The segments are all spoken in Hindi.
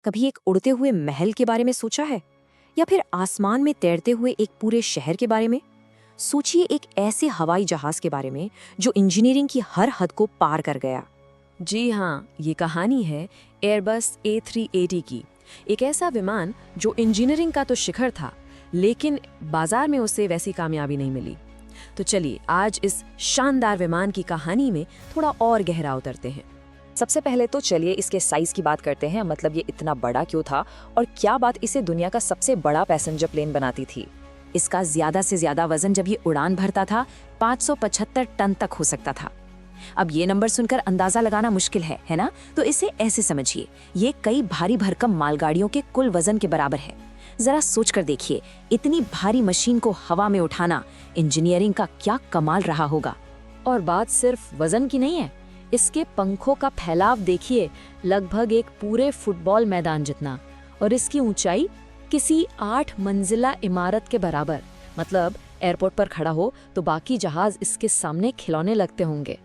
कभी एक उड़ते हुए महल के बारे में सोचा है? या फिर आसमान में तैरते हुए एक पूरे शहर के बारे में? सोचिए एक ऐसे हवाई जहाज के बारे में जो इंजीनियरिंग की हर हद को पार कर गया। जी हाँ, ये कहानी है एयरबस A380 की। एक ऐसा विमान जो इंजीनियरिंग का तो शिखर था, लेकिन बाजार में उसे वैसी कामयाबी नहीं मिली। तो चलिए आज इस शानदार विमान की कहानी में थोड़ा और गहरा उतरते हैं। सबसे पहले तो चलिए इसके साइज की बात करते हैं, मतलब ये इतना बड़ा क्यों था और क्या बात इसे दुनिया का सबसे बड़ा पैसेंजर प्लेन बनाती थी। इसका ज्यादा से ज्यादा वजन जब ये उड़ान भरता था 575 टन तक हो सकता था। अब ये नंबर सुनकर अंदाजा लगाना मुश्किल है ना? तो इसे ऐसे समझिए, ये कई भारी भरकम मालगाड़ियों के कुल वजन के बराबर है। जरा सोच कर देखिए, इतनी भारी मशीन को हवा में उठाना इंजीनियरिंग का क्या कमाल रहा होगा। और बात सिर्फ वजन की नहीं है, इसके पंखों का फैलाव देखिए, लगभग एक पूरे फुटबॉल मैदान जितना। और इसकी ऊंचाई किसी 8 मंजिला इमारत के बराबर। मतलब एयरपोर्ट पर खड़ा हो तो बाकी जहाज इसके सामने खिलौने लगते होंगे।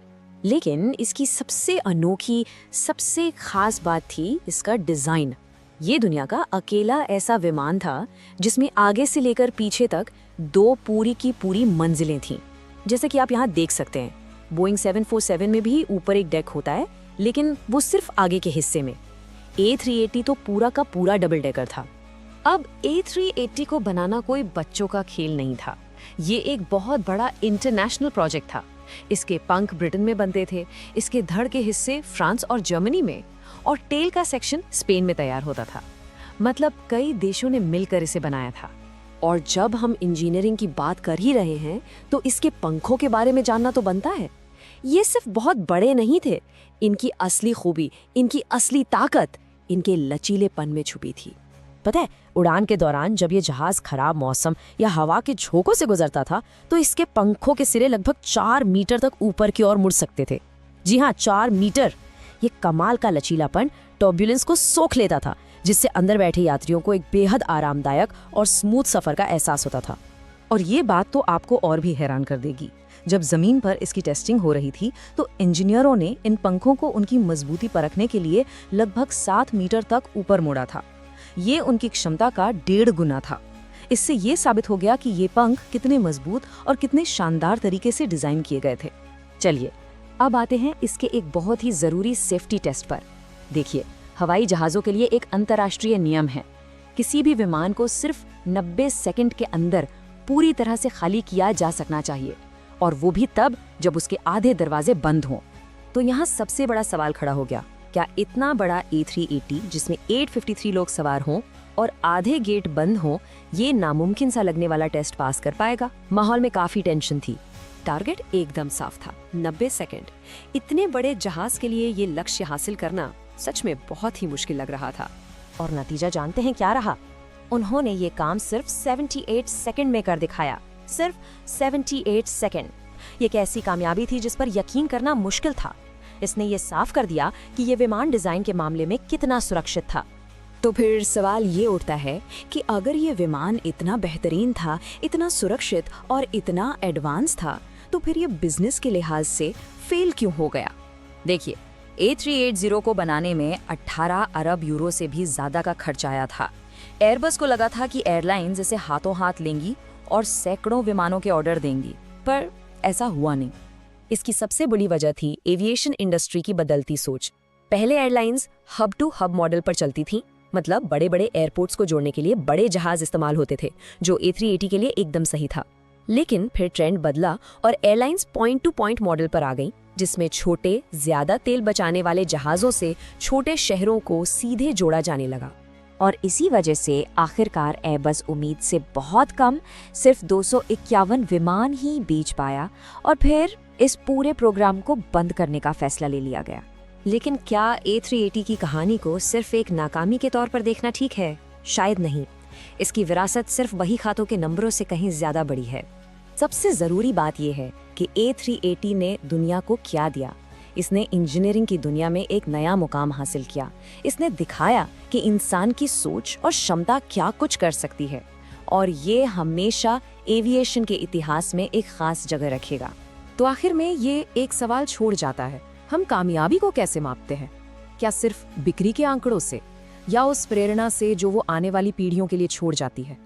लेकिन इसकी सबसे अनोखी, सबसे खास बात थी इसका डिजाइन। ये दुनिया का अकेला ऐसा विमान था जिसमें आगे से लेकर पीछे तक 2 पूरी की पूरी मंजिलें थीं। जैसे कि आप यहाँ देख सकते हैं, बोइंग 747 में भी ऊपर एक डेक होता है, लेकिन वो सिर्फ आगे के हिस्से में। A380 तो पूरा का पूरा डबल डेकर था। अब A380 को बनाना कोई बच्चों का खेल नहीं था, ये एक बहुत बड़ा इंटरनेशनल प्रोजेक्ट था। इसके पंख ब्रिटेन में बनते थे, इसके धड़ के हिस्से फ्रांस और जर्मनी में, और टेल का सेक्शन स्पेन में तैयार होता था। मतलब कई देशों ने मिलकर इसे बनाया था। और जब हम इंजीनियरिंग की बात कर ही रहे हैं तो इसके पंखों के बारे में जानना तो बनता है। ये सिर्फ बहुत बड़े नहीं थे, इनकी असली खूबी, इनकी असली ताकत इनके लचीलेपन में छुपी थी। पता है, उड़ान के दौरान जब ये जहाज खराब मौसम या हवा के झोंकों से गुजरता था तो इसके पंखों के सिरे लगभग 4 मीटर तक ऊपर की ओर मुड़ सकते थे। जी हाँ, 4 मीटर। ये कमाल का लचीलापन टर्ब्यूलेंस को सोख लेता था, जिससे अंदर बैठे यात्रियों को एक बेहद आरामदायक और स्मूथ सफर का एहसास होता था। और ये बात तो आपको और भी हैरान कर देगी। जब जमीन पर इसकी टेस्टिंग हो रही थी तो इंजीनियरों ने इन पंखों को उनकी मजबूती परखने के लिए लगभग 7 मीटर तक ऊपर मोड़ा था। ये उनकी क्षमता का 1.5 गुना था। इससे ये साबित हो गया कि ये पंख कितने मजबूत और कितने शानदार तरीके से डिजाइन किए गए थे। चलिए अब आते हैं इसके एक बहुत ही जरूरी सेफ्टी टेस्ट पर। देखिए, हवाई जहाजों के लिए एक अंतर्राष्ट्रीय नियम है, किसी भी विमान को सिर्फ 90 सेकंड के अंदर पूरी तरह से खाली किया जा सकना चाहिए, और वो भी तब जब उसके आधे दरवाजे बंद हों। तो यहाँ सबसे बड़ा सवाल खड़ा हो गया, क्या इतना बड़ा A380 जिसमें 853 लोग सवार हों और आधे गेट बंद हों, ये नामुमकिन सा लगने वाला टेस्ट पास कर पाएगा? माहौल में काफी टेंशन थी। टारगेट एकदम साफ था, 90 सेकंड। इतने बड़े जहाज के लिए ये लक्ष्य हासिल करना सच में बहुत ही मुश्किल लग रहा था। और नतीजा जानते हैं क्या रहा? उन्होंने ये काम सिर्फ 78 सेकंड में कर दिखाया। सिर्फ 78 सेकंड। ये एक ऐसी कामयाबी थी जिस पर यकीन करना मुश्किल था। इसने ये साफ कर दिया कि ये विमान डिजाइन के मामले में कितना सुरक्षित था। तो फिर सवाल ये उठता है कि अगर ये विमान इतना बेहतरीन था, इतना सुरक्षित और इतना एडवांस था, तो फिर ये बिजनेस के लिहाज से फेल क्यों हो गया? देखिए, A380 को बनाने में 18 अरब यूरो से भी ज्यादा का खर्च आया था। एयरबस को लगा था कि एयरलाइंस इसे हाथों हाथ लेंगी और सैकड़ों विमानों के ऑर्डर देंगी, पर ऐसा हुआ नहीं। इसकी सबसे बड़ी वजह थी एविएशन इंडस्ट्री की बदलती सोच। पहले airlines hub to hub model पर चलती थी, मतलब बड़े बड़े एयरपोर्ट्स को जोड़ने के लिए बड़े जहाज इस्तेमाल होते थे, जो A380 के लिए एकदम सही था। लेकिन फिर ट्रेंड बदला और airlines point two point model पर आ गई, जिसमें छोटे, ज्यादा तेल बचाने वाले जहाजों से छोटे शहरों को सीधे जोड़ा जाने लगा। और इसी वजह से आखिरकार एयरबस उम्मीद से बहुत कम, सिर्फ 251 विमान ही बेच पाया, और फिर इस पूरे प्रोग्राम को बंद करने का फैसला ले लिया गया। लेकिन क्या A380 की कहानी को सिर्फ एक नाकामी के तौर पर देखना ठीक है? शायद नहीं। इसकी विरासत सिर्फ बही खातों के नंबरों से कहीं ज्यादा बड़ी है। सबसे जरूरी बात यह है कि A380 ने दुनिया को क्या दिया। इसने इंजीनियरिंग की दुनिया में एक नया मुकाम हासिल किया। इसने दिखाया कि इंसान की सोच और क्षमता क्या कुछ कर सकती है, और ये हमेशा एविएशन के इतिहास में एक खास जगह रखेगा। तो आखिर में ये एक सवाल छोड़ जाता है, हम कामयाबी को कैसे मापते हैं? क्या सिर्फ बिक्री के आंकड़ों से? या उस प्रेरणा से जो वो आने वाली पीढ़ियों के लिए छोड़ जाती है।